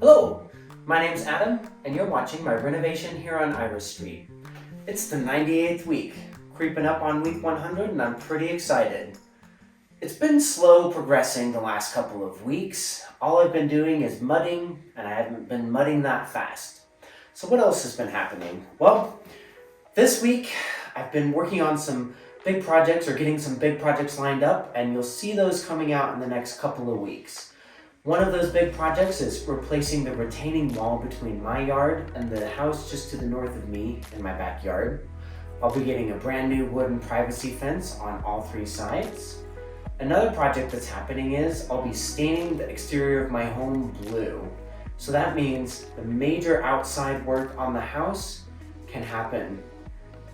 Hello, my name's Adam, and you're watching my renovation here on Iris Street. It's the 98th week, creeping up on week 100, and I'm pretty excited. It's been slow progressing the last couple of weeks. All I've been doing is mudding, and I haven't been mudding that fast. So what else has been happening? Well, this week I've been working on some big projects or getting some big projects lined up, and you'll see those coming out in the next couple of weeks. One of those big projects is replacing the retaining wall between my yard and the house just to the north of me in my backyard. I'll be getting a brand new wooden privacy fence on all three sides. Another project that's happening is I'll be staining the exterior of my home blue. So that means the major outside work on the house can happen.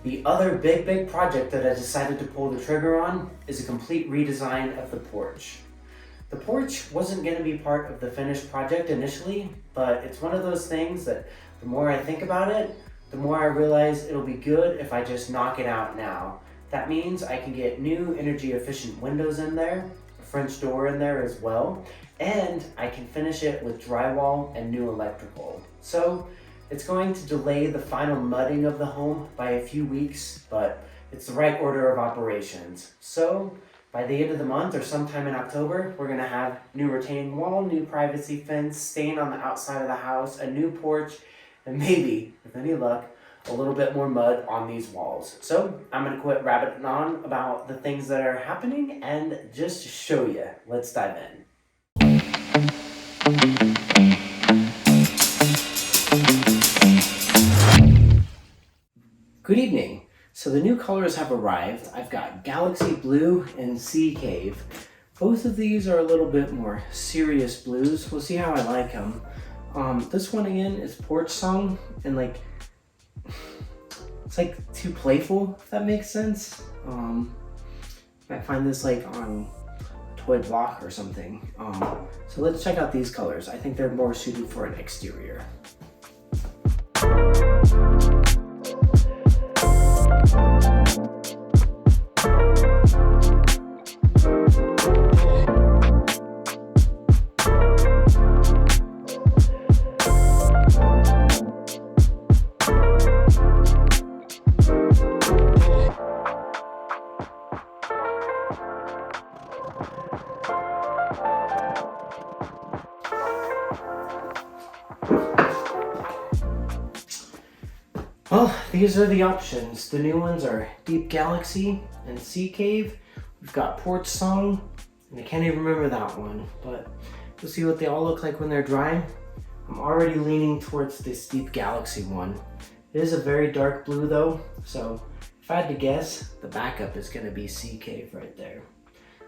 The other big project that I decided to pull the trigger on is a complete redesign of the porch. The porch wasn't going to be part of the finished project initially, but it's one of those things that the more I think about it, the more I realize it'll be good if I just knock it out now. That means I can get new energy efficient windows in there, a French door in there as well, and I can finish it with drywall and new electrical. So it's going to delay the final mudding of the home by a few weeks, but it's the right order of operations. So by the end of the month or sometime in October, we're gonna have new retaining wall, new privacy fence, stain on the outside of the house, a new porch, and maybe, with any luck, a little bit more mud on these walls. So I'm gonna quit rabbiting on about the things that are happening and just show you. Let's dive in. Good evening. So the new colors have arrived. I've got Galaxy Blue and Sea Cave. Both of these are a little bit more serious blues. We'll see how I like them. This one again is Porch Song, and it's like too playful, if that makes sense. Might find this like on a toy block or something. So let's check out these colors. I think they're more suited for an exterior. Well, these are the options. The new ones are Deep Galaxy and Sea Cave. We've got Porch Song, and I can't even remember that one, but we'll see what they all look like when they're dry. I'm already leaning towards this Deep Galaxy one. It is a very dark blue though, so if I had to guess, the backup is gonna be Sea Cave right there.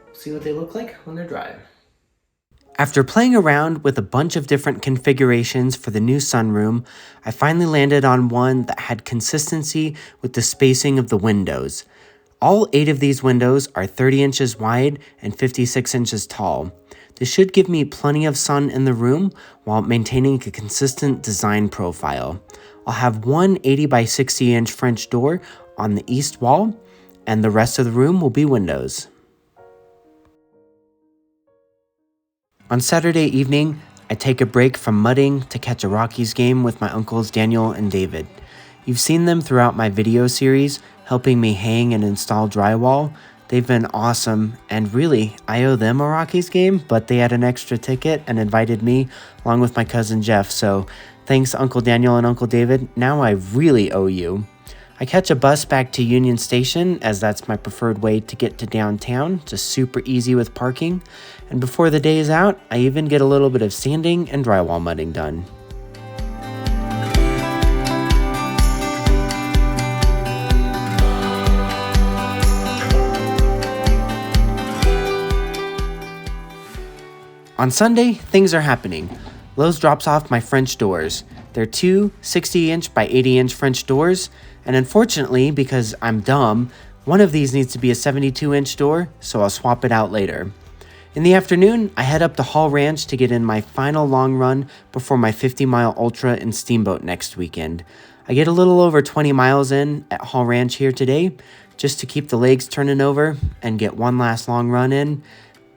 We'll see what they look like when they're dry. After playing around with a bunch of different configurations for the new sunroom, I finally landed on one that had consistency with the spacing of the windows. All 8 of these windows are 30 inches wide and 56 inches tall. This should give me plenty of sun in the room while maintaining a consistent design profile. I'll have one 80 by 60 inch French door on the east wall, and the rest of the room will be windows. On Saturday evening, I take a break from mudding to catch a Rockies game with my uncles Daniel and David. You've seen them throughout my video series, helping me hang and install drywall. They've been awesome, and really, I owe them a Rockies game, but they had an extra ticket and invited me along with my cousin Jeff, so thanks Uncle Daniel and Uncle David, now I really owe you. I catch a bus back to Union Station, as that's my preferred way to get to downtown, just super easy with parking. And before the day is out, I even get a little bit of sanding and drywall mudding done. On Sunday, things are happening. Lowe's drops off my French doors. They're two 60-inch by 80-inch French doors, and unfortunately, because I'm dumb, one of these needs to be a 72-inch door, so I'll swap it out later. In the afternoon, I head up to Hall Ranch to get in my final long run before my 50-mile Ultra and Steamboat next weekend. I get a little over 20 miles in at Hall Ranch here today, just to keep the legs turning over and get one last long run in.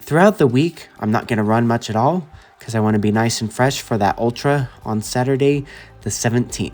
Throughout the week, I'm not going to run much at all, because I want to be nice and fresh for that ultra on Saturday, the 17th.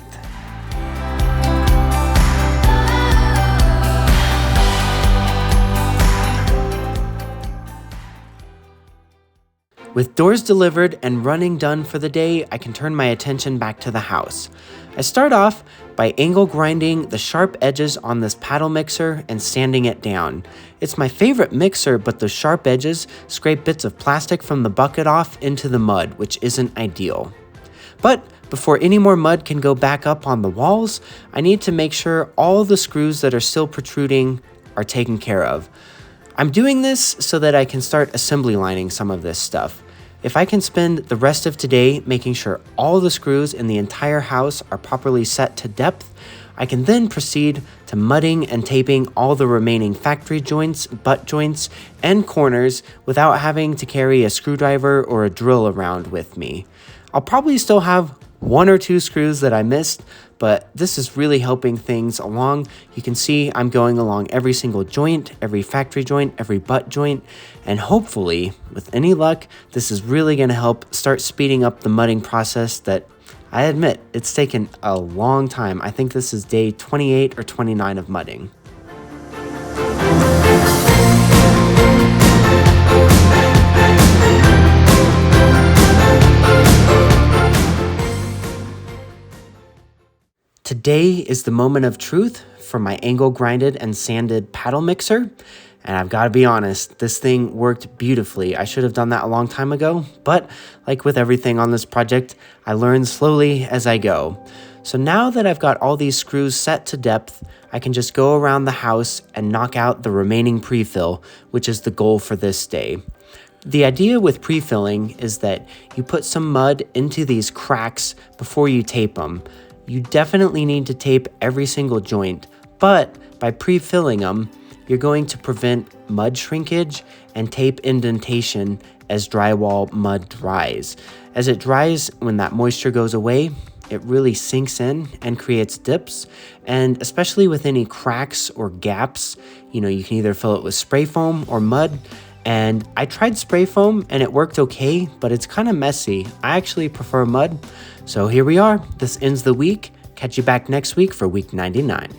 With doors delivered and running done for the day, I can turn my attention back to the house. I start off by angle grinding the sharp edges on this paddle mixer and sanding it down. It's my favorite mixer, but the sharp edges scrape bits of plastic from the bucket off into the mud, which isn't ideal. But before any more mud can go back up on the walls, I need to make sure all the screws that are still protruding are taken care of. I'm doing this so that I can start assembly lining some of this stuff. If I can spend the rest of today making sure all the screws in the entire house are properly set to depth, I can then proceed to mudding and taping all the remaining factory joints, butt joints, and corners without having to carry a screwdriver or a drill around with me. I'll probably still have 1 or 2 screws that I missed, but this is really helping things along. You can see I'm going along every single joint, every factory joint, every butt joint, and hopefully, with any luck, this is really going to help start speeding up the mudding process that I admit it's taken a long time. I think this is day 28 or 29 of mudding. Today is the moment of truth for my angle grinded and sanded paddle mixer. And I've got to be honest, this thing worked beautifully. I should have done that a long time ago, but like with everything on this project, I learn slowly as I go. So now that I've got all these screws set to depth, I can just go around the house and knock out the remaining pre-fill, which is the goal for this day. The idea with pre-filling is that you put some mud into these cracks before you tape them. You definitely need to tape every single joint, but by pre-filling them, you're going to prevent mud shrinkage and tape indentation as drywall mud dries. As it dries, when that moisture goes away, it really sinks in and creates dips, and especially with any cracks or gaps, you can either fill it with spray foam or mud. And I tried spray foam and it worked okay, but it's kind of messy. I actually prefer mud. So here we are. This ends the week. Catch you back next week for week 99.